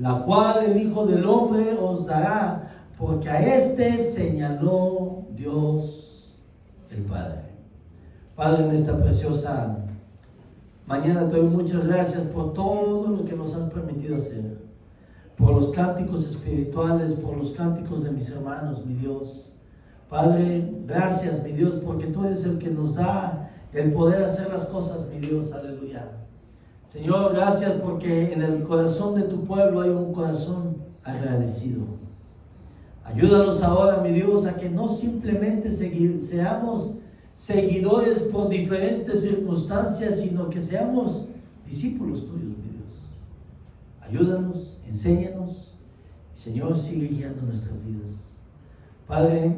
la cual el Hijo del Hombre os dará, porque a este señaló Dios el Padre. Padre, en esta preciosa mañana te doy muchas gracias por todo lo que nos has permitido hacer, por los cánticos espirituales, por los cánticos de mis hermanos, mi Dios. Padre, gracias, mi Dios, porque tú eres el que nos da el poder hacer las cosas, mi Dios, aleluya. Señor, gracias porque en el corazón de tu pueblo hay un corazón agradecido. Ayúdanos ahora, mi Dios, a que no simplemente seamos seguidores por diferentes circunstancias, sino que seamos discípulos tuyos, mi Dios. Ayúdanos, enséñanos, y Señor, sigue guiando nuestras vidas. Padre,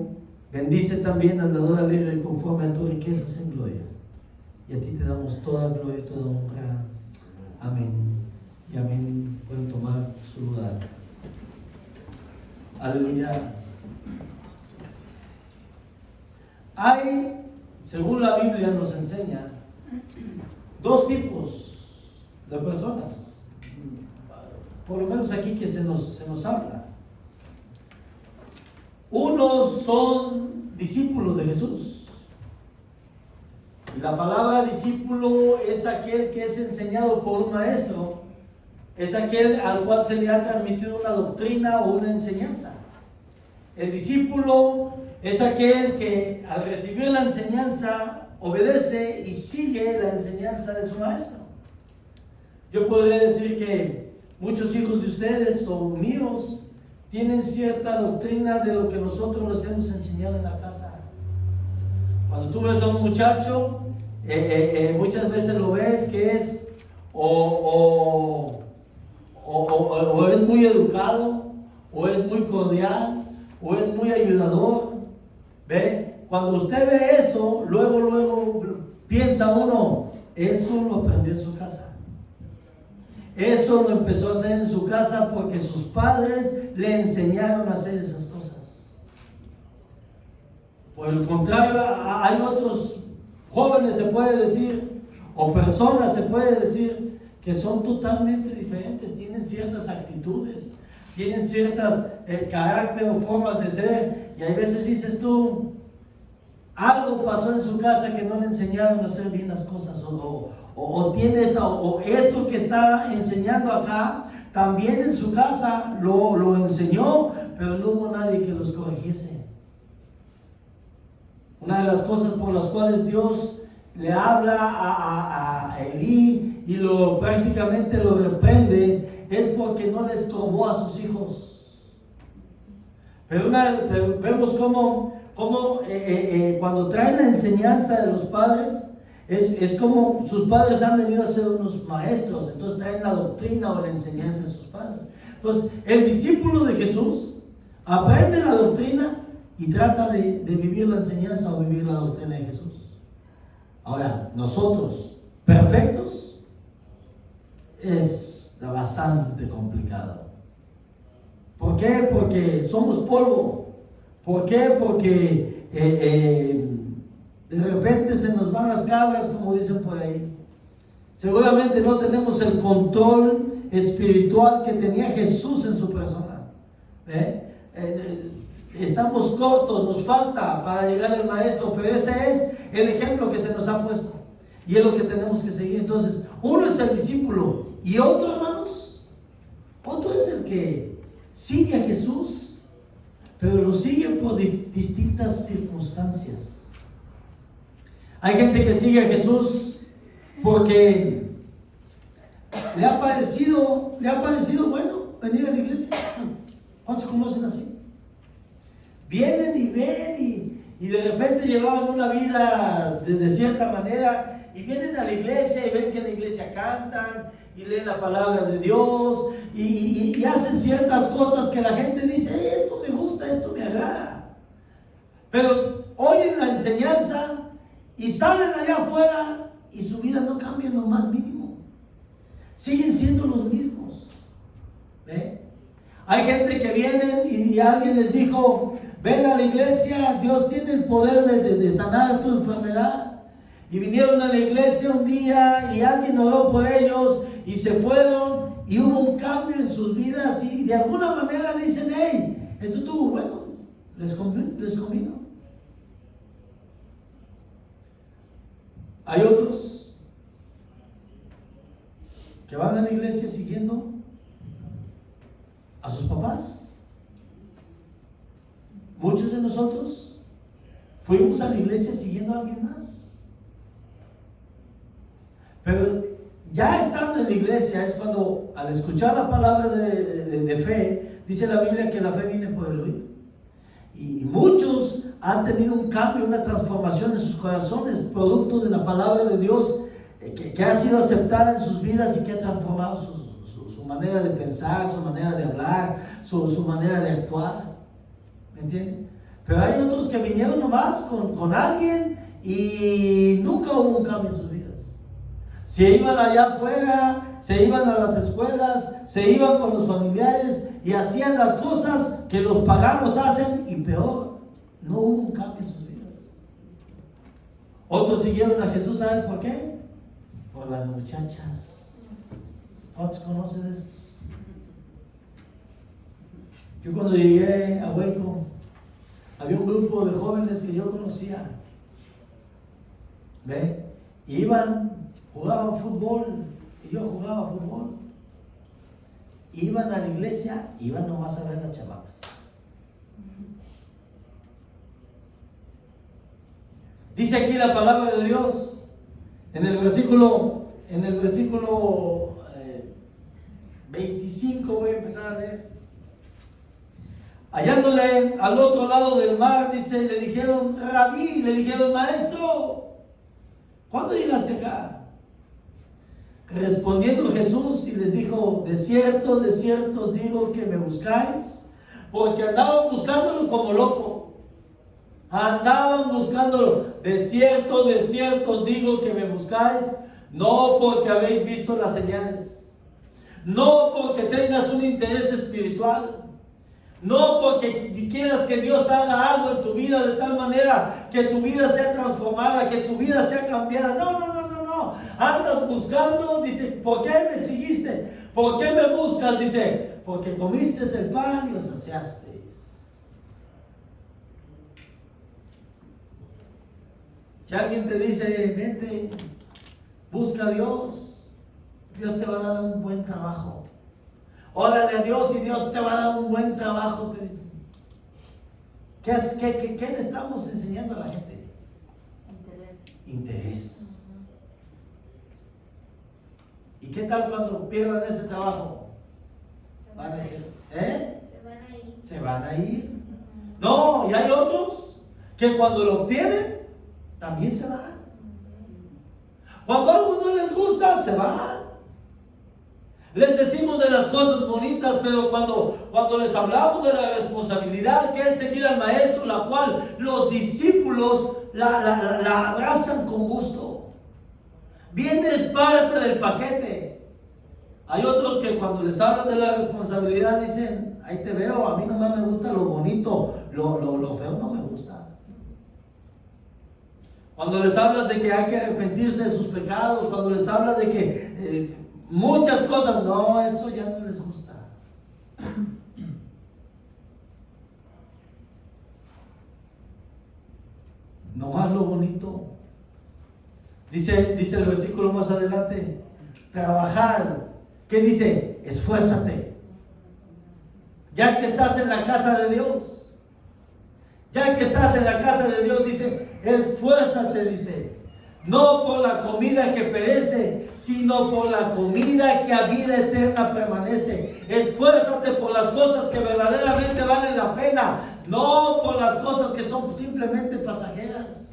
bendice también al dador alegre conforme a tus riquezas en gloria. Y a ti te damos toda gloria y toda honra. Amén. Y amén. Pueden tomar su lugar. Aleluya. Hay, según la Biblia nos enseña, dos tipos de personas. Por lo menos aquí que se nos habla. Unos son discípulos de Jesús. Y la palabra discípulo es aquel que es enseñado por un maestro, es aquel al cual se le ha transmitido una doctrina o una enseñanza. El discípulo es aquel que al recibir la enseñanza obedece y sigue la enseñanza de su maestro. Yo podría decir que muchos hijos de ustedes o míos tienen cierta doctrina de lo que nosotros les hemos enseñado en la casa. Cuando tú ves a un muchacho, muchas veces lo ves que es o es muy educado, o es muy cordial, o es muy ayudador. ¿Ve? Cuando usted ve eso, luego piensa uno, eso lo aprendió en su casa. Eso lo empezó a hacer en su casa porque sus padres le enseñaron a hacer esas cosas. Por el contrario, hay otros jóvenes, se puede decir, o personas, se puede decir, que son totalmente diferentes, tienen ciertas actitudes, tienen ciertas carácter o formas de ser, y hay veces dices tú, algo pasó en su casa que no le enseñaron a hacer bien las cosas, o tiene esto que está enseñando acá, también en su casa lo enseñó, pero no hubo nadie que los corrigiese. Una de las cosas por las cuales Dios le habla a Elí y prácticamente lo reprende es porque no les estorbó a sus hijos. Pero vemos cómo cuando traen la enseñanza de los padres, es como sus padres han venido a ser unos maestros, entonces traen la doctrina o la enseñanza de sus padres. Entonces, el discípulo de Jesús aprende la doctrina y trata de vivir la enseñanza o vivir la doctrina de Jesús. Ahora, nosotros, perfectos, es bastante complicado. ¿Por qué? Porque somos polvo. ¿Por qué? Porque de repente se nos van las cabras, como dicen por ahí. Seguramente no tenemos el control espiritual que tenía Jesús en su persona. Estamos cortos, nos falta para llegar al maestro, pero ese es el ejemplo que se nos ha puesto y es lo que tenemos que seguir. Entonces, uno es el discípulo y otro, hermanos, otro es el que sigue a Jesús, pero lo sigue por distintas circunstancias. Hay gente que sigue a Jesús porque le ha parecido bueno venir a la iglesia. ¿Cuántos conocen así? Vienen y ven y de repente llevaban una vida de cierta manera y vienen a la iglesia y ven que en la iglesia cantan y leen la palabra de Dios y hacen ciertas cosas que la gente dice, esto me gusta, esto me agrada. Pero oyen la enseñanza y salen allá afuera y su vida no cambia en lo más mínimo. Siguen siendo los mismos. Hay gente que viene y alguien les dijo, ven a la iglesia, Dios tiene el poder de sanar tu enfermedad. Y vinieron a la iglesia un día y alguien oró por ellos y se fueron y hubo un cambio en sus vidas y de alguna manera dicen, hey, esto estuvo bueno, les convino. Hay otros que van a la iglesia siguiendo a sus papás. Muchos de nosotros fuimos a la iglesia siguiendo a alguien más. Pero ya estando en la iglesia es cuando, al escuchar la palabra de fe, dice la Biblia que la fe viene por el oír. Y muchos han tenido un cambio, una transformación en sus corazones, producto de la palabra de Dios, que ha sido aceptada en sus vidas y que ha transformado su manera de pensar, su manera de hablar, su manera de actuar. ¿Me entienden? Pero hay otros que vinieron nomás con alguien y nunca hubo un cambio en sus vidas. Se iban allá afuera, se iban a las escuelas, se iban con los familiares y hacían las cosas que los paganos hacen y peor, no hubo un cambio en sus vidas. Otros siguieron a Jesús, ¿saben por qué? Por las muchachas. ¿Cuántos conocen eso? Yo cuando llegué a Hueco, había un grupo de jóvenes que yo conocía. ¿Ve? Iban, jugaban fútbol y yo jugaba fútbol. Iban a la iglesia, iban nomás a ver las chamacas. Dice aquí la palabra de Dios en el versículo 25, voy a empezar a leer. Hallándole al otro lado del mar, dice, le dijeron, Rabí, le dijeron, maestro, ¿cuándo llegaste acá? Respondiendo Jesús y les dijo, de cierto os digo que me buscáis, porque andaban buscándolo como loco. Andaban buscándolo. De cierto os digo que me buscáis, no porque habéis visto las señales, no porque tengas un interés espiritual, no porque quieras que Dios haga algo en tu vida de tal manera que tu vida sea transformada, que tu vida sea cambiada. No. Andas buscando, dice, ¿por qué me seguiste? ¿Por qué me buscas? Dice, porque comiste el pan y os saciasteis. Si alguien te dice, vente, busca a Dios, Dios te va a dar un buen trabajo. Órale a Dios y Dios te va a dar un buen trabajo, te dicen. ¿Qué le estamos enseñando a la gente? Interés. ¿Y qué tal cuando pierdan ese trabajo? Van a decir, Se van a ir. No, y hay otros que cuando lo obtienen, también se van. Cuando algo no les gusta, se van. Les decimos de las cosas bonitas, pero cuando les hablamos de la responsabilidad que es seguir al maestro, la cual los discípulos la abrazan con gusto. Vienes parte del paquete. Hay otros que cuando les hablas de la responsabilidad dicen, ahí te veo, a mí nomás me gusta lo bonito, lo feo no me gusta. Cuando les hablas de que hay que arrepentirse de sus pecados, cuando les hablas de que muchas cosas, no, eso ya no les gusta. Nomás lo bonito. Dice el versículo más adelante, trabajar. ¿Qué dice? Esfuérzate. Ya que estás en la casa de Dios. Ya que estás en la casa de Dios, dice, esfuérzate, dice. No por la comida que perece, sino por la comida que a vida eterna permanece. Esfuérzate por las cosas que verdaderamente valen la pena, no por las cosas que son simplemente pasajeras.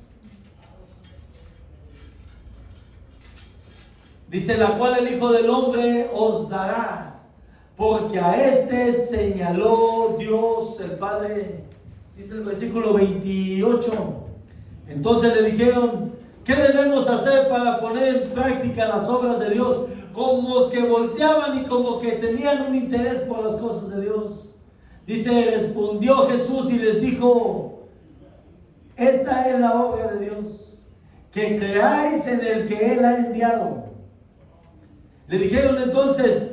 Dice, la cual el Hijo del Hombre os dará, porque a este señaló Dios el Padre. Dice el versículo 28. Entonces le dijeron, ¿qué debemos hacer para poner en práctica las obras de Dios? Como que volteaban y como que tenían un interés por las cosas de Dios. Dice, respondió Jesús y les dijo, esta es la obra de Dios, que creáis en el que Él ha enviado. Le dijeron entonces,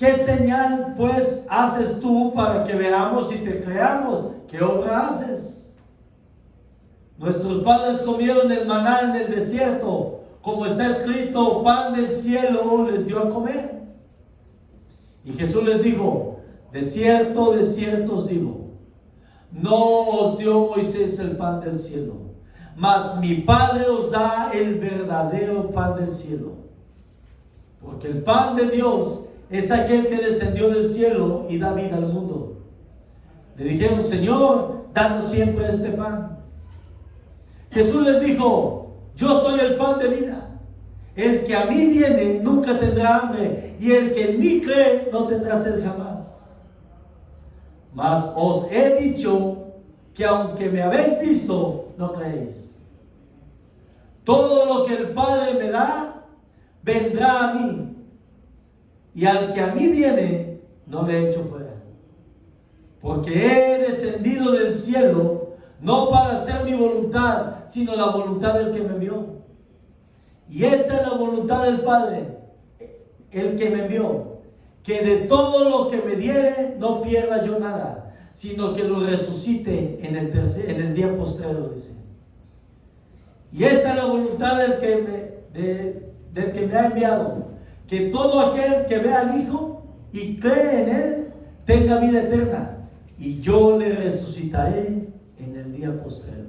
¿Qué señal pues haces tú para que veamos y te creamos? ¿Qué obra haces? Nuestros padres comieron el maná en el desierto, como está escrito, pan del cielo les dio a comer. Y Jesús les dijo, de cierto os digo, no os dio Moisés el pan del cielo, mas mi Padre os da el verdadero pan del cielo. Porque el pan de Dios es aquel que descendió del cielo y da vida al mundo. Le dijeron, Señor, danos siempre este pan. Jesús les dijo, yo soy el pan de vida. El que a mí viene nunca tendrá hambre, y el que en mí cree no tendrá sed jamás. Mas os he dicho que aunque me habéis visto, no creéis. Todo lo que el Padre me da, vendrá a mí, y al que a mí viene, no le echo fuera. Porque he descendido del cielo, no para hacer mi voluntad, sino la voluntad del que me envió. Y esta es la voluntad del Padre, el que me envió, que de todo lo que me diere no pierda yo nada, sino que lo resucite en el día postrero, dice. Y esta es la voluntad del que me ha enviado, que todo aquel que vea al Hijo y cree en Él tenga vida eterna, y yo le resucitaré en el día postrero.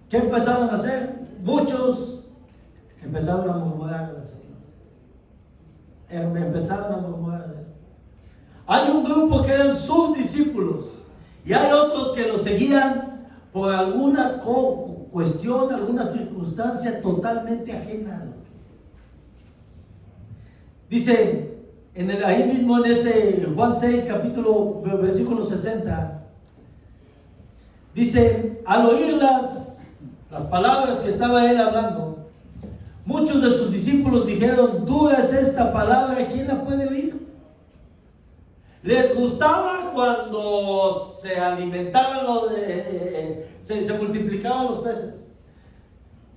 ¿Qué empezaron a hacer? Muchos empezaron a murmurar del Señor. Empezaron a murmurar. Hay un grupo que eran sus discípulos y hay otros que los seguían por alguna cuestión, alguna circunstancia totalmente ajena. Dice, ahí mismo en ese Juan 6, versículo 60, dice, al oír las palabras que estaba él hablando, muchos de sus discípulos dijeron, dura es esta palabra, ¿quién la puede oír? Les gustaba cuando se alimentaban, se multiplicaban los peces.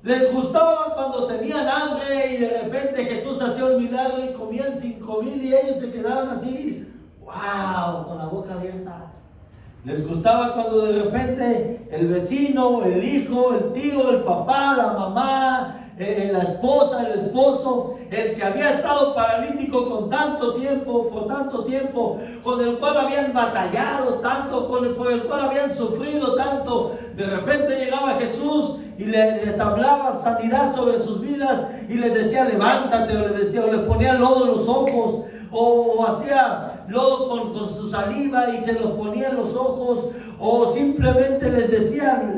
Les gustaba cuando tenían hambre y de repente Jesús hacía un milagro y comían 5,000 y ellos se quedaban así, wow, con la boca abierta. Les gustaba cuando de repente el vecino, el hijo, el tío, el papá, la mamá, la esposa, el esposo, el que había estado paralítico por tanto tiempo, con el cual habían batallado tanto, por el cual habían sufrido tanto, de repente llegaba Jesús y les hablaba sanidad sobre sus vidas y les decía levántate, o les ponía lodo en los ojos, o hacía lodo con su saliva y se los ponía en los ojos, o simplemente les decía,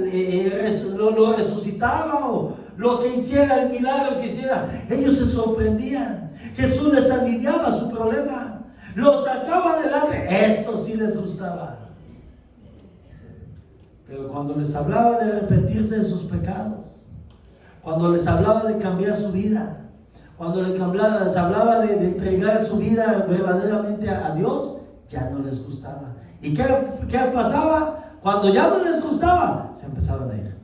lo resucitaba, o lo que hiciera, el milagro que hiciera. Ellos se sorprendían. Jesús les aliviaba su problema, lo sacaba adelante. Eso sí les gustaba. Pero cuando les hablaba de arrepentirse de sus pecados, cuando les hablaba de cambiar su vida, cuando les hablaba de entregar su vida verdaderamente a Dios, ya no les gustaba. ¿Y qué pasaba? Cuando ya no les gustaba, se empezaban a ir.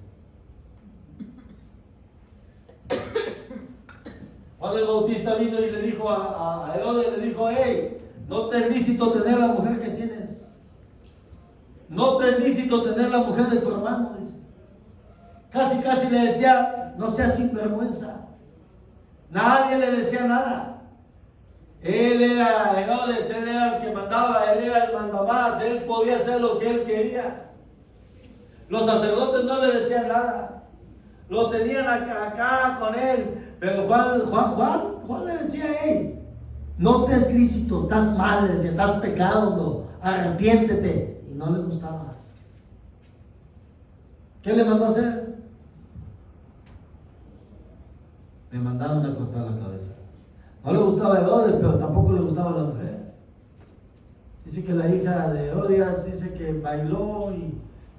Juan el Bautista vino y le dijo a Herodes, le dijo, hey, no te es lícito tener la mujer que tienes. No te es lícito tener la mujer de tu hermano, dice. Casi le decía, no seas sinvergüenza. Nadie le decía nada. Él era Herodes, él era el que mandaba, él era el mandamás, él podía hacer lo que él quería. Los sacerdotes no le decían nada, lo tenían acá con él, pero Juan le decía, hey, no te es lícito, estás mal, le decía, estás pecando, arrepiéntete, y no le gustaba. ¿Qué le mandó a hacer? Le mandaron a cortar la cabeza. No le gustaba Herodes, pero tampoco le gustaba la mujer. Dice que la hija de Herodes dice que bailó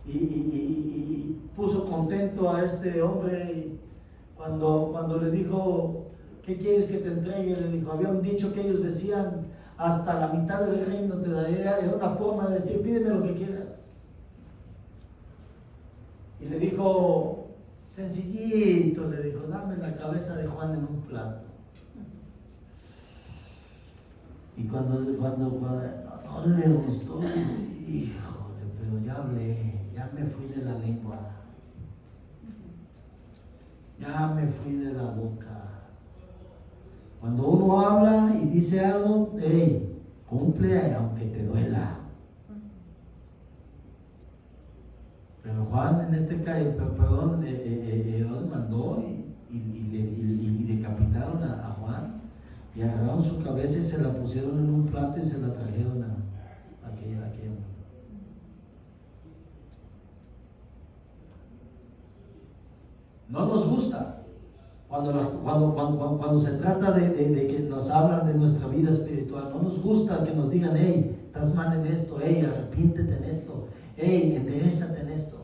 y puso contento a este hombre. Y cuando le dijo, ¿qué quieres que te entregue? Le dijo, había un dicho que ellos decían, hasta la mitad del reino te daré. Era una forma de decir, pídeme lo que quieras. Y le dijo, Sencillito, le dijo, dame la cabeza de Juan en un plato. Y cuando no le gustó, híjole, pero ya hablé, ya me fui de la lengua, ya me fui de la boca. Cuando uno habla y dice algo, hey, cumple aunque te duela. Pero Juan en este caso, perdón, Herodes mandó y decapitaron a Juan y agarraron su cabeza y se la pusieron en un plato y se la trajeron a aquella mujer. No nos gusta cuando se trata de que nos hablan de nuestra vida espiritual. No nos gusta que nos digan, hey, estás mal en esto, hey, arrepíntete en esto, hey, enderezate en esto.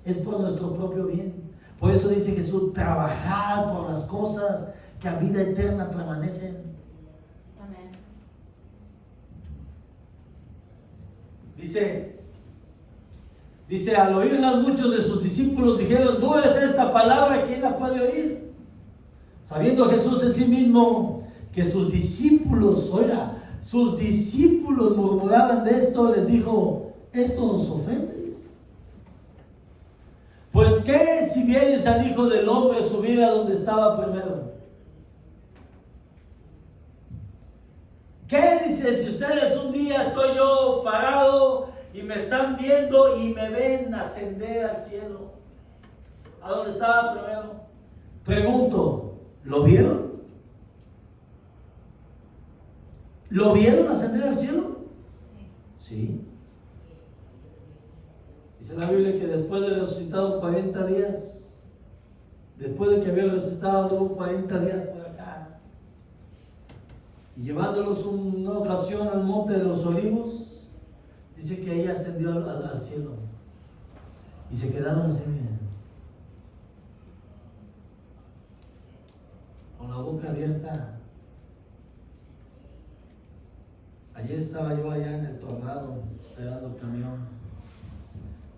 Es por nuestro propio bien. Por eso dice Jesús, trabajad por las cosas que a vida eterna permanecen. Amén. Dice, al oírlas muchos de sus discípulos dijeron, ¿tú es esta palabra? ¿Quién la puede oír? Sabiendo Jesús en sí mismo que sus discípulos murmuraban de esto, les dijo, ¿esto nos ofende? Pues qué si vienes al Hijo del Hombre subir a donde estaba primero. ¿Qué dice? Si ustedes un día estoy yo parado y me están viendo y me ven ascender al cielo, a donde estaba primero, pregunto, ¿lo vieron? ¿Lo vieron ascender al cielo? Sí. Dice la Biblia que después de resucitado 40 días, después de que había resucitado, hubo 40 días por acá. Y llevándolos una ocasión al monte de los olivos, dice que ahí ascendió al cielo. Y se quedaron así, miren, con la boca abierta. Ayer estaba yo allá en el Tornado, esperando el camión.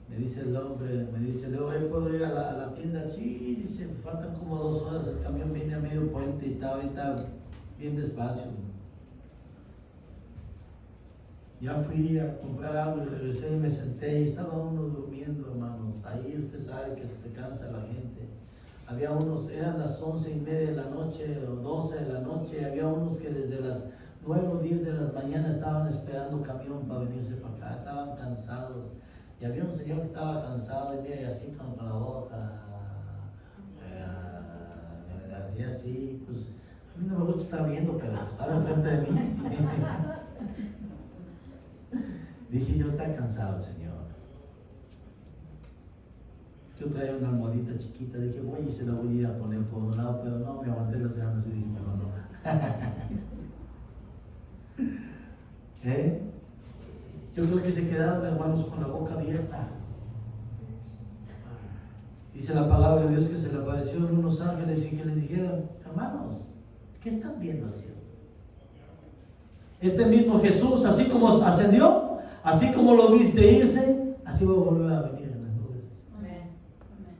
Me dice el hombre, Leo, ¿puedo ir a la tienda? Sí, dice, faltan como 2 horas, el camión viene a medio puente y estaba bien despacio. Ya fui a comprar algo y regresé y me senté y estaba uno durmiendo, hermanos. Ahí usted sabe que se cansa la gente. Había unos, eran las 11:30 de la noche o 12 de la noche, había unos que desde las 9 o 10 de la mañana estaban esperando camión para venirse para acá, estaban cansados. Y había un señor que estaba cansado y mira, así con la boca, y así, pues a mí no me gusta estar viendo, pero estaba enfrente de mí. Dije yo, está cansado el señor. Yo traía una almohadita chiquita, dije, voy y se la voy a ir a poner por un lado, pero no, me aguanté las ganas y dije, mejor no. Yo creo que se quedaron, hermanos, con la boca abierta. Dice la palabra de Dios que se le aparecieron unos ángeles y que les dijeron, hermanos, ¿qué están viendo al cielo? Este mismo Jesús, así como ascendió, así como lo viste irse, así va a volver a venir en las nubes. Amén. Amén.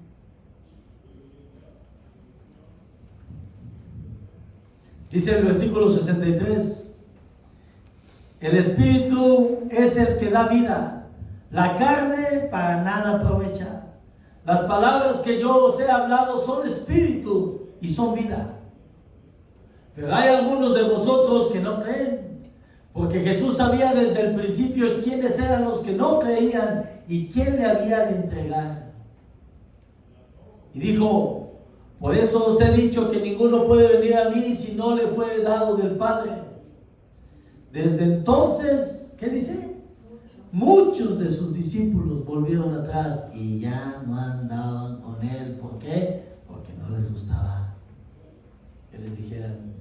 Dice el versículo 63. El Espíritu es el que da vida, la carne para nada aprovecha. Las palabras que yo os he hablado son espíritu y son vida. Pero hay algunos de vosotros que no creen, porque Jesús sabía desde el principio quiénes eran los que no creían y quién le había de entregar. Y dijo, por eso os he dicho que ninguno puede venir a mí si no le fue dado del Padre. Desde entonces, ¿qué dice? Muchos de sus discípulos volvieron atrás y ya no andaban con él. ¿Por qué? Porque no les gustaba que les dijeran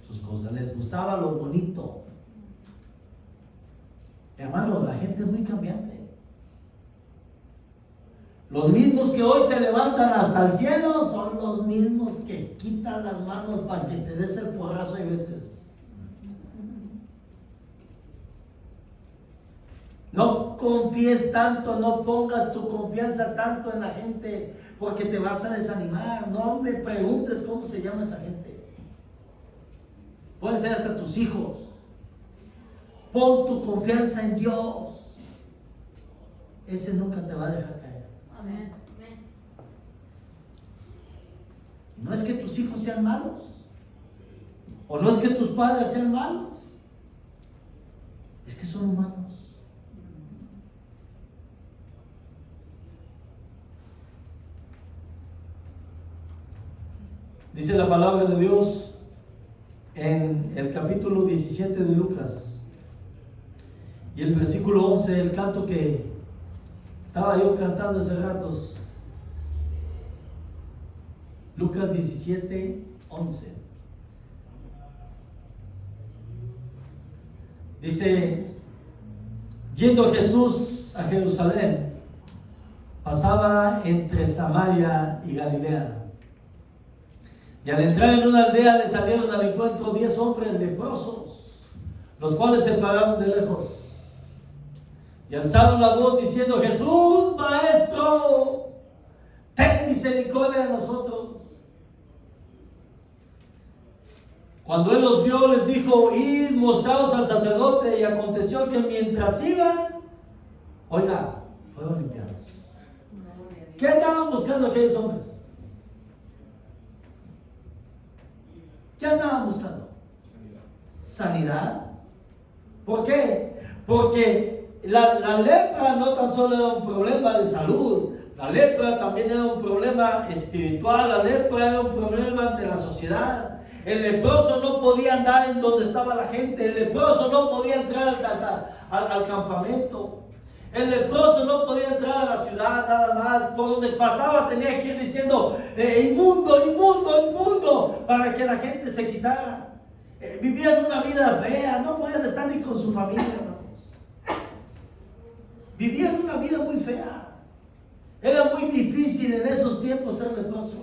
sus cosas. Les gustaba lo bonito. Hermano, la gente es muy cambiante. Los mismos que hoy te levantan hasta el cielo son los mismos que quitan las manos para que te des el porrazo a veces. No confíes tanto, no pongas tu confianza tanto en la gente, porque te vas a desanimar. No me preguntes cómo se llama esa gente. Pueden ser hasta tus hijos. Pon tu confianza en Dios. Ese nunca te va a dejar caer. Amén. Y no es que tus hijos sean malos, o no es que tus padres sean malos, es que son humanos. Dice la palabra de Dios en el capítulo 17 de Lucas y el versículo 11, el canto que estaba yo cantando hace ratos. Lucas 17, 11. Dice: yendo Jesús a Jerusalén, pasaba entre Samaria y Galilea. Y al entrar en una aldea le salieron al encuentro 10 hombres leprosos, los cuales se pararon de lejos y alzaron la voz diciendo: Jesús, Maestro, ten misericordia de nosotros. Cuando él los vio, les dijo: id, mostraos al sacerdote. Y aconteció que mientras iban, oiga, fueron limpiados. ¿Qué andaban buscando aquellos hombres? ¿Qué andaban buscando? Sanidad. ¿Por qué? Porque la lepra no tan solo era un problema de salud, la lepra también era un problema espiritual, la lepra era un problema ante la sociedad. El leproso no podía andar en donde estaba la gente, el leproso no podía entrar al campamento. El leproso no podía entrar a la ciudad nada más. Por donde pasaba tenía que ir diciendo: inmundo, inmundo, inmundo, para que la gente se quitara. Vivían una vida fea, no podían estar ni con su familia, hermanos. Vivían una vida muy fea. Era muy difícil en esos tiempos ser leproso.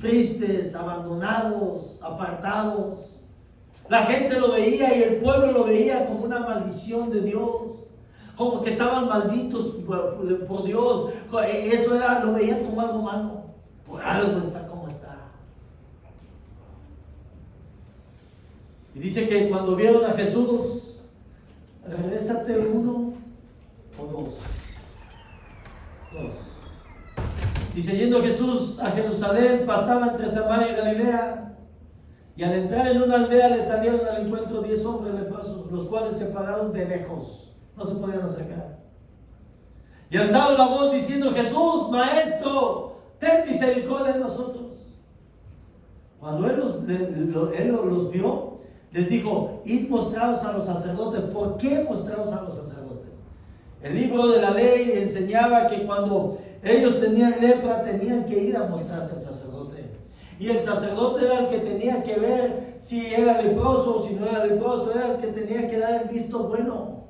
Tristes, abandonados, apartados. La gente lo veía y el pueblo lo veía como una maldición de Dios, como que estaban malditos por Dios. Eso era, lo veían como algo malo. Por algo está como está. Y dice que cuando vieron a Jesús, regrésate uno o dos. Dice: yendo Jesús a Jerusalén, pasaba entre Samaria y Galilea. Y al entrar en una aldea le salieron al encuentro 10 hombres leprosos, los cuales se pararon de lejos, no se podían acercar. Y alzaron la voz diciendo: Jesús, Maestro, ten misericordia de nosotros. Cuando él los vio, les dijo: id, mostraos a los sacerdotes. ¿Por qué mostraos a los sacerdotes? El libro de la ley enseñaba que cuando ellos tenían lepra tenían que ir a mostrarse al sacerdote. Y el sacerdote era el que tenía que ver si era leproso o si no era leproso, era el que tenía que dar el visto bueno.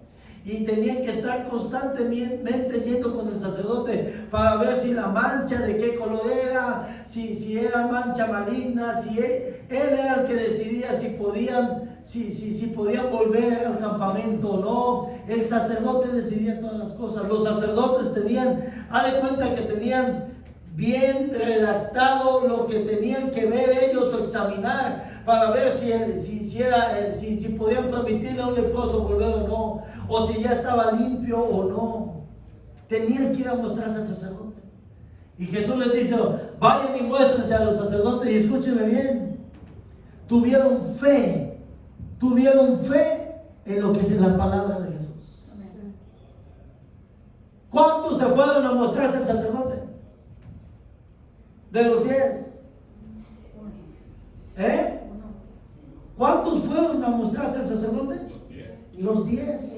Y tenían que estar constantemente yendo con el sacerdote para ver si la mancha de qué color era, si era mancha maligna, si él era el que decidía si podían volver al campamento o no. El sacerdote decidía todas las cosas. Los sacerdotes tenían, haz de cuenta que tenían bien redactado lo que tenían que ver ellos o examinar para ver si podían permitirle a un leproso volver o no, o si ya estaba limpio o no. Tenían que ir a mostrarse al sacerdote. Y Jesús les dice: vayan y muéstrense a los sacerdotes. Y escúchenme bien, tuvieron fe en lo que es la palabra de Jesús. ¿Cuántos se fueron a mostrarse al sacerdote? De los 10. ¿Cuántos fueron a mostrarse al sacerdote? Los 10.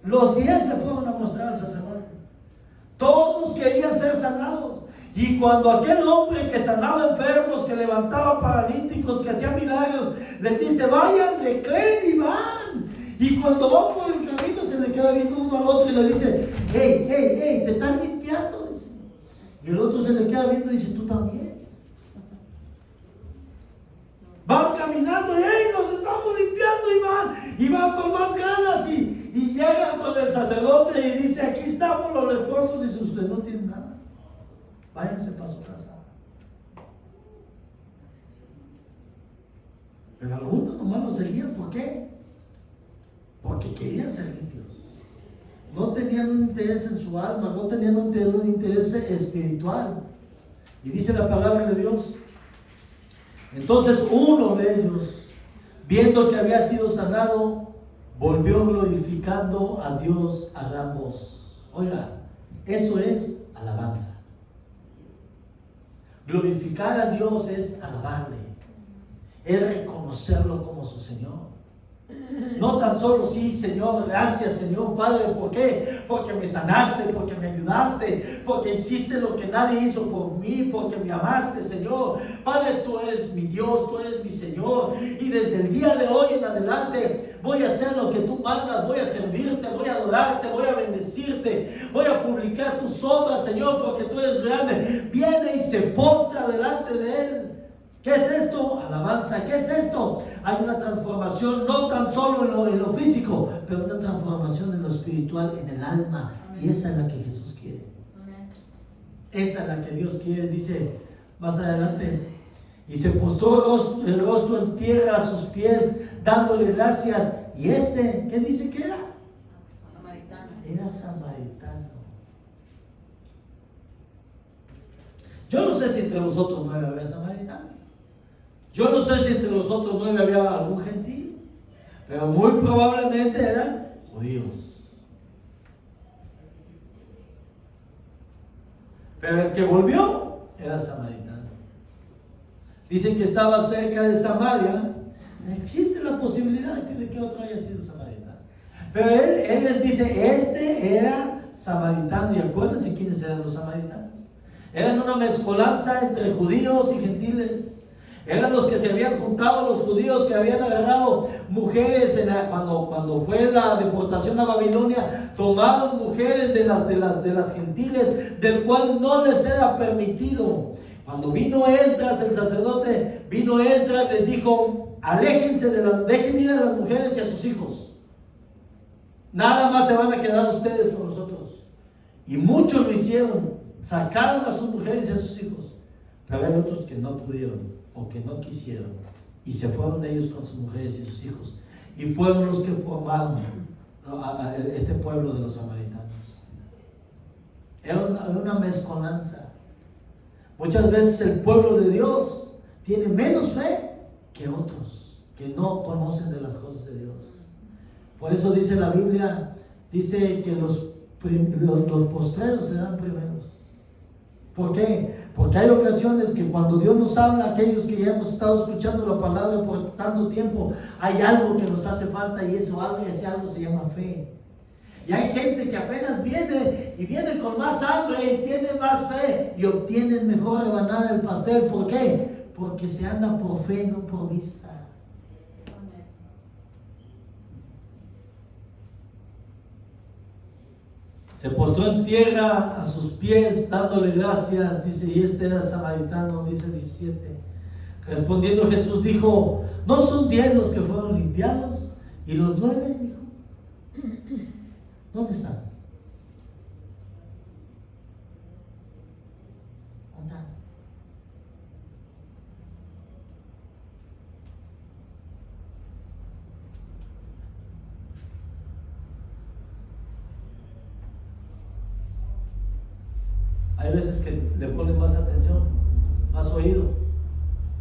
Los 10 se fueron a mostrar al sacerdote. Todos querían ser sanados. Y cuando aquel hombre que sanaba enfermos, que levantaba paralíticos, que hacía milagros, les dice: vayan, le creen y van. Y cuando van por el camino se le queda viendo uno al otro y le dice: hey, te estás limpiando. Dice. Y el otro se le queda viendo y dice: tú también. Van caminando y hey, nos estamos limpiando y van con más ganas y llegan con el sacerdote y dice, aquí estamos los leprosos. Dice, usted no tiene nada, váyanse para su casa. Pero algunos nomás lo seguían, ¿por qué? Porque querían ser limpios. No tenían un interés en su alma, no tenían un interés espiritual. Y dice la palabra de Dios. Entonces uno de ellos, viendo que había sido sanado, volvió glorificando a Dios a gran voz. Oiga, eso es alabanza. Glorificar a Dios es alabarle, es reconocerlo como su Señor. No tan solo sí, Señor, gracias, Señor Padre, ¿por qué? Porque me sanaste, porque me ayudaste, porque hiciste lo que nadie hizo por mí, porque me amaste, Señor. Padre, tú eres mi Dios, tú eres mi Señor, y desde el día de hoy en adelante voy a hacer lo que tú mandas, voy a servirte, voy a adorarte, voy a bendecirte, voy a publicar tus obras, Señor, porque tú eres grande. Viene y se postra delante de Él. ¿Qué es esto? Alabanza. ¿Qué es esto? Hay una transformación, no tan solo en lo físico, pero una transformación en lo espiritual, en el alma. Amén. Y esa es la que Jesús quiere. Amén. Esa es la que Dios quiere. Dice más adelante, y se postró el rostro en tierra a sus pies, dándole gracias. Y ¿qué dice que era? Samaritano. Era samaritano. Yo no sé si entre los otros 9 había samaritanos. Yo no sé si entre los otros 9 había algún gentil, pero muy probablemente eran judíos. Pero el que volvió era samaritano. Dicen que estaba cerca de Samaria. Existe la posibilidad de que otro haya sido samaritano. Pero él les dice, era samaritano. Y acuérdense quiénes eran los samaritanos. Eran una mezcolanza entre judíos y gentiles. Eran los que se habían juntado, los judíos que habían agarrado mujeres cuando fue la deportación a Babilonia, tomaron mujeres de las gentiles, del cual no les era permitido. Cuando vino Esdras, el sacerdote, les dijo, aléjense dejen ir a las mujeres y a sus hijos. Nada más se van a quedar ustedes con nosotros. Y muchos lo hicieron, sacaron a sus mujeres y a sus hijos. Pero hay otros que no pudieron o que no quisieron y se fueron ellos con sus mujeres y sus hijos y fueron los que formaron a este pueblo de los samaritanos. Era una mezcolanza. Muchas veces el pueblo de Dios tiene menos fe que otros que no conocen de las cosas de Dios. Por eso dice la Biblia, dice que los postreros serán primeros. ¿Por qué? Porque hay ocasiones que cuando Dios nos habla, aquellos que ya hemos estado escuchando la palabra por tanto tiempo, hay algo que nos hace falta y ese algo se llama fe. Y hay gente que apenas viene con más hambre y tiene más fe y obtienen mejor rebanada del pastel. ¿Por qué? Porque se anda por fe, no por vista. Se postró en tierra a sus pies, dándole gracias, dice, y era samaritano, dice 17. Respondiendo Jesús dijo, ¿no son 10 los que fueron limpiados? ¿Y los 9? Dijo, ¿dónde están? ¿Dónde están? Hay veces que le ponen más atención, más oído.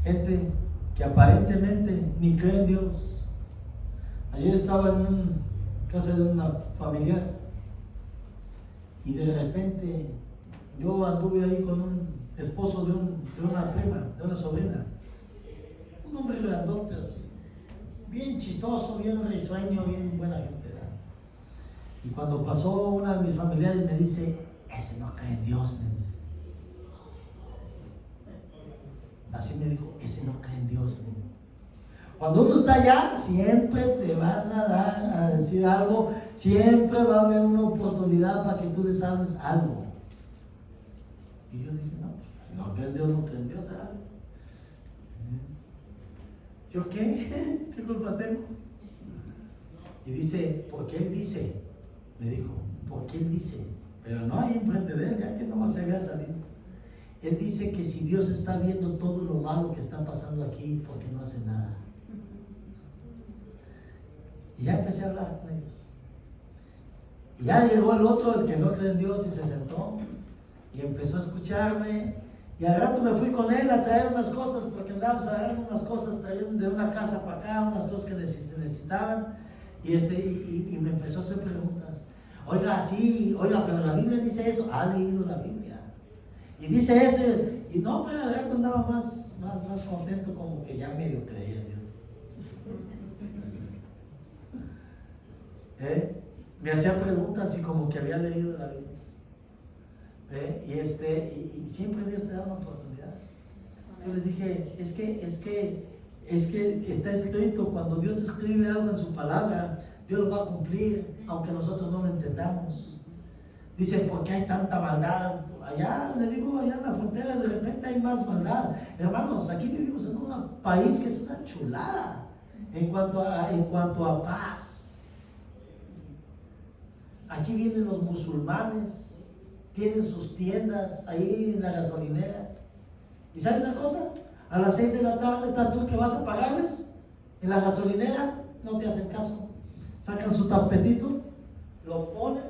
Gente que aparentemente ni cree en Dios. Ayer estaba en casa de una familiar y de repente yo anduve ahí con un esposo de una prima, de una sobrina. Un hombre grandote así, bien chistoso, bien risueño, bien buena gente, ¿verdad? Y cuando pasó una de mis familiares me dice, ese no cree en Dios, me dice. Así me dijo, ese no cree en Dios, me dijo. Cuando uno está allá, siempre te van a decir algo, siempre va a haber una oportunidad para que tú les hables algo. Y yo dije, no, pues, si no cree en Dios, no cree en Dios, ¿sabes? ¿Yo qué? ¿Qué culpa tengo? Y dice, porque él dice, me dijo, porque él dice, pero no hay enfrente de él, ya que no se había salido. Él dice que si Dios está viendo todo lo malo que está pasando aquí, ¿por qué no hace nada? Y ya empecé a hablar con ellos. Y ya llegó el otro, el que no cree en Dios, y se sentó y empezó a escucharme. Y al rato me fui con él a traer unas cosas, porque andábamos a traer unas cosas, trayendo de una casa para acá, unas cosas que necesitaban. Y me empezó a hacer preguntas. Oiga, sí, oiga, pero la Biblia dice eso. Ha leído la Biblia. Y dice esto. Y no, pero al rato andaba más contento, como que ya medio creía en Dios. Me hacía preguntas y como que había leído la Biblia. Y siempre Dios te da una oportunidad. Yo les dije, es que está escrito, cuando Dios escribe algo en su palabra, Dios lo va a cumplir, aunque nosotros no lo entendamos. Dicen, ¿por qué hay tanta maldad? Allá, le digo, allá en la frontera de repente hay más maldad. Hermanos, aquí vivimos en un país que es una chulada en cuanto a paz. Aquí vienen los musulmanes, tienen sus tiendas ahí en la gasolinera. ¿Y saben una cosa? A las 6 de la tarde estás tú que vas a pagarles en la gasolinera, no te hacen caso. Sacan su tapetito, lo ponen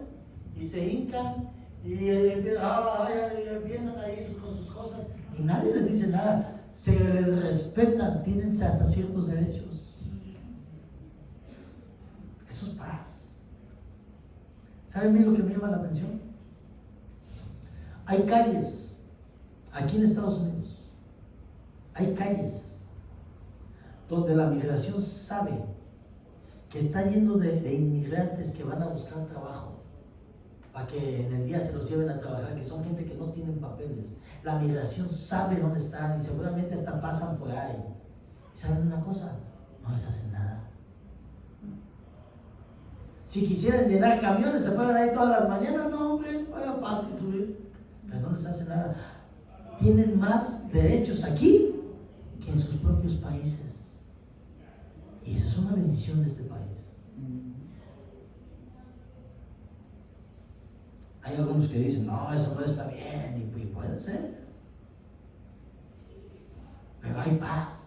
y se hincan y empiezan ahí con sus cosas y nadie les dice nada. Se les respetan, tienen hasta ciertos derechos. Eso es paz. ¿Saben bien lo que me llama la atención? Hay calles aquí en Estados Unidos, hay calles donde la migración sabe que está lleno de inmigrantes que van a buscar trabajo para que en el día se los lleven a trabajar, que son gente que no tienen papeles. La migración sabe dónde están y seguramente hasta pasan por ahí. ¿Y saben una cosa? No les hacen nada. Si quisieran llenar camiones, se fueran ahí todas las mañanas, no, hombre, fuera fácil subir. Pero no les hacen nada. Tienen más derechos aquí que en sus propios países. Y eso es una bendición de este país. Hay algunos que dicen, no, eso no está bien, y puede ser. Pero hay paz.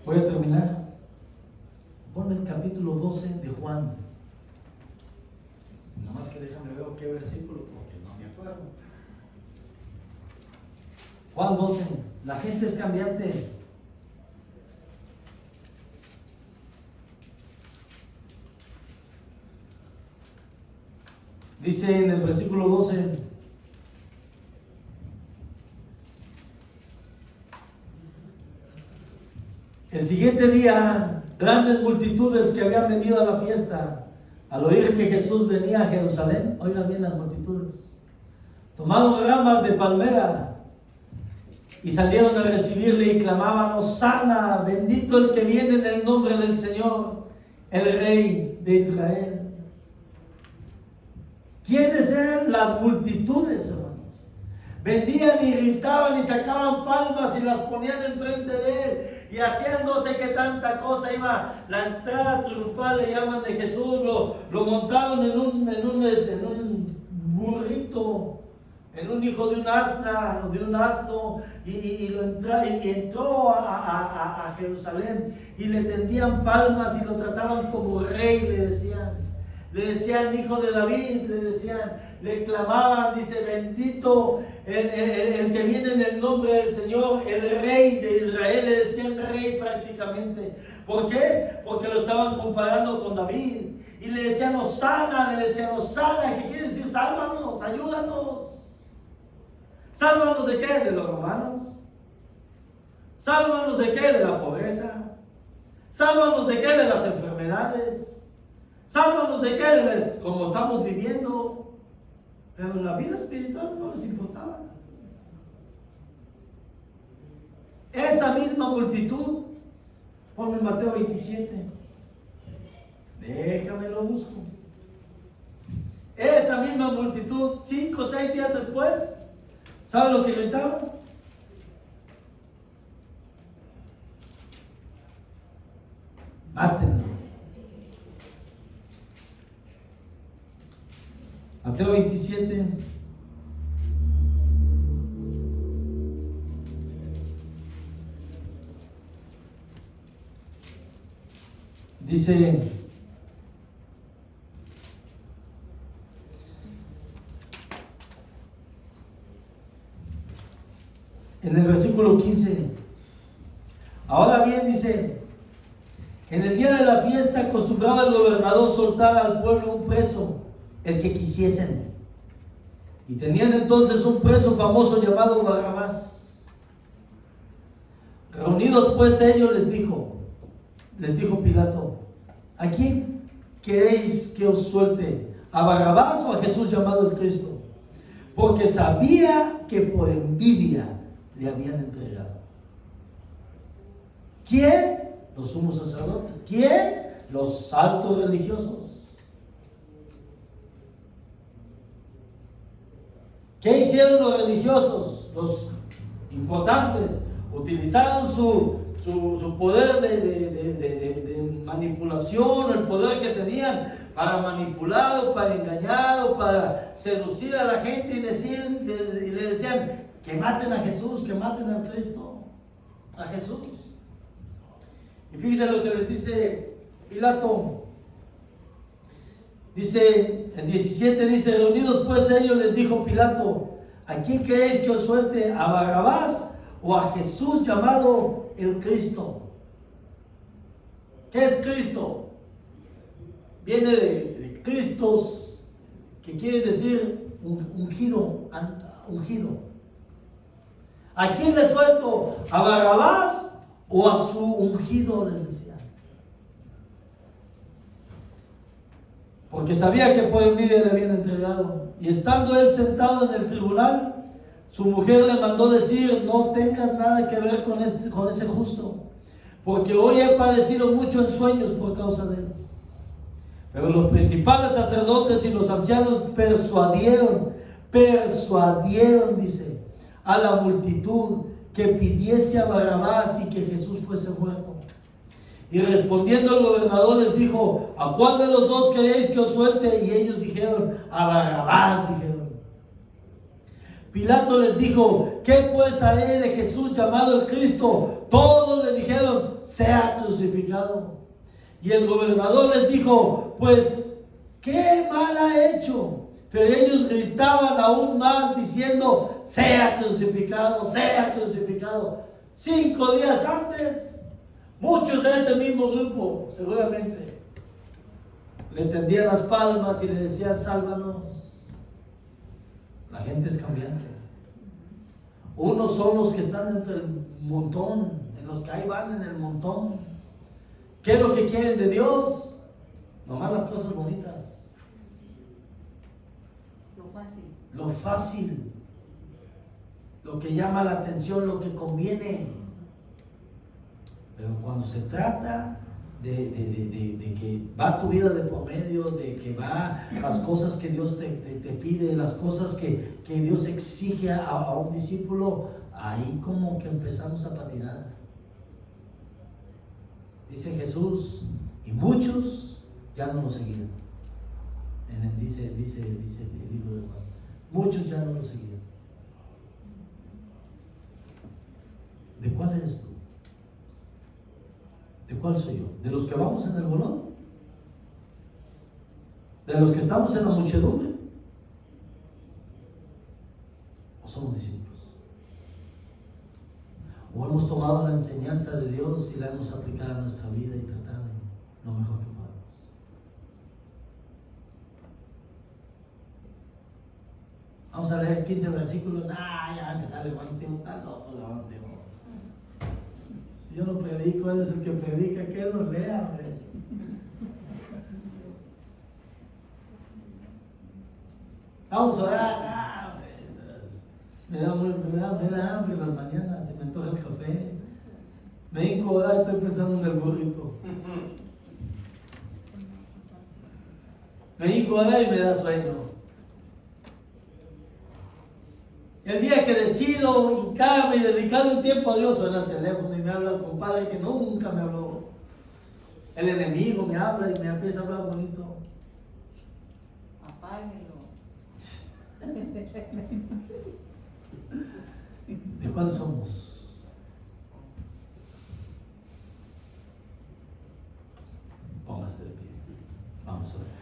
Voy a terminar. Ponme el capítulo 12 de Juan. Nada más que déjame ver qué versículo, porque no me acuerdo. Juan 12. La gente es cambiante. Dice en el versículo 12. El siguiente día, grandes multitudes que habían venido a la fiesta, al oír que Jesús venía a Jerusalén, oigan bien las multitudes, tomaron ramas de palmera y salieron a recibirle y clamaban: Hosana, bendito el que viene en el nombre del Señor, el Rey de Israel. ¿Quiénes eran las multitudes, hermanos? Vendían y gritaban y sacaban palmas y las ponían enfrente de él. Y hacían no sé qué tanta cosa. Iba la entrada triunfal, le llaman, de Jesús. Lo montaron en un burrito, en un hijo de un asno, y entró a Jerusalén. Y le tendían palmas y lo trataban como rey, le decían hijo de David, le clamaban, dice: bendito el que viene en el nombre del Señor, el Rey de Israel. Le decían rey prácticamente. ¿Por qué? Porque lo estaban comparando con David. Y le decían Hosana, que quiere decir sálvanos, ayúdanos. ¿Sálvanos de qué? ¿De los romanos? ¿Sálvanos de qué? ¿De la pobreza? ¿Sálvanos de qué? ¿De las enfermedades? Sálvanos de qué, como estamos viviendo. Pero la vida espiritual no les importaba. Esa misma multitud, ponme Mateo 27. Déjame lo busco. Esa misma multitud, 5 o 6 días después, ¿sabe lo que gritaban? Mátenlo. Mateo 27. Dice, en el versículo 15, ahora bien, dice, en el día de la fiesta acostumbraba el gobernador soltar al pueblo un preso, el que quisiesen. Y tenían entonces un preso famoso llamado Barrabás. Reunidos pues ellos les dijo Pilato, ¿a quién queréis que os suelte? ¿A Barrabás o a Jesús llamado el Cristo? Porque sabía que por envidia le habían entregado. ¿Quién? Los sumos sacerdotes. ¿Quién? Los altos religiosos. ¿Qué hicieron los religiosos? Los importantes utilizaron su poder de manipulación, el poder que tenían para manipular o para engañar o para seducir a la gente y le decían que maten a Jesús, que maten al Cristo, a Jesús. Y fíjense lo que les dice Pilato. Dice, el 17 dice, reunidos pues ellos les dijo Pilato, ¿a quién queréis que os suelte? ¿A Barrabás o a Jesús llamado el Cristo? ¿Qué es Cristo? Viene de Cristos, que quiere decir ungido. ¿A quién le suelto? ¿A Barrabás o a su ungido? Les decía. Porque sabía que por envidia le habían entregado. Y estando él sentado en el tribunal, su mujer le mandó decir, no tengas nada que ver con ese justo, porque hoy he padecido mucho en sueños por causa de él. Pero los principales sacerdotes y los ancianos persuadieron, dice, a la multitud que pidiese a Barrabás y que Jesús fuese muerto. Y respondiendo el gobernador les dijo, ¿a cuál de los dos queréis que os suelte? Y ellos dijeron, a Barrabás, dijeron. Pilato les dijo, ¿qué pues haré de Jesús llamado el Cristo? Todos le dijeron, sea crucificado. Y el gobernador les dijo, pues, ¿qué mal ha hecho? Pero ellos gritaban aún más diciendo, sea crucificado, sea crucificado. 5 días antes, muchos de ese mismo grupo, seguramente, le tendían las palmas y le decían, sálvanos. La gente es cambiante. Unos son los que están entre el montón, en los que ahí van en el montón. ¿Qué es lo que quieren de Dios? Nomás las cosas bonitas. Lo fácil. Lo que llama la atención, lo que conviene. Pero cuando se trata de que va tu vida de por medio, de que va las cosas que Dios te pide, las cosas que Dios exige a un discípulo, ahí como que empezamos a patinar. Dice Jesús, y muchos ya no lo seguían. Dice el libro de Juan, muchos ya no lo seguían. ¿De cuál eres tú? ¿De cuál soy yo? ¿De los que vamos en el bolón? ¿De los que estamos en la muchedumbre? ¿O somos discípulos? ¿O hemos tomado la enseñanza de Dios y la hemos aplicado a nuestra vida y tratado lo mejor que podemos? Vamos a leer 15 versículos. Ya que sale Juan, tengo tan loco, yo no predico, él es el que predica, que él nos lea, hombre. Vamos a orar. Me da hambre en las mañanas, se me antoja el café. Me hinco a orar y estoy pensando en el burrito. Me hinco a ver y me da sueño. El día que decido hincarme y dedicarle un tiempo a Dios, suena el teléfono y me habla el compadre que nunca me habló. El enemigo me habla y me empieza a hablar bonito. Apáguelo. ¿De cuál somos? Póngase de pie. Vamos a ver.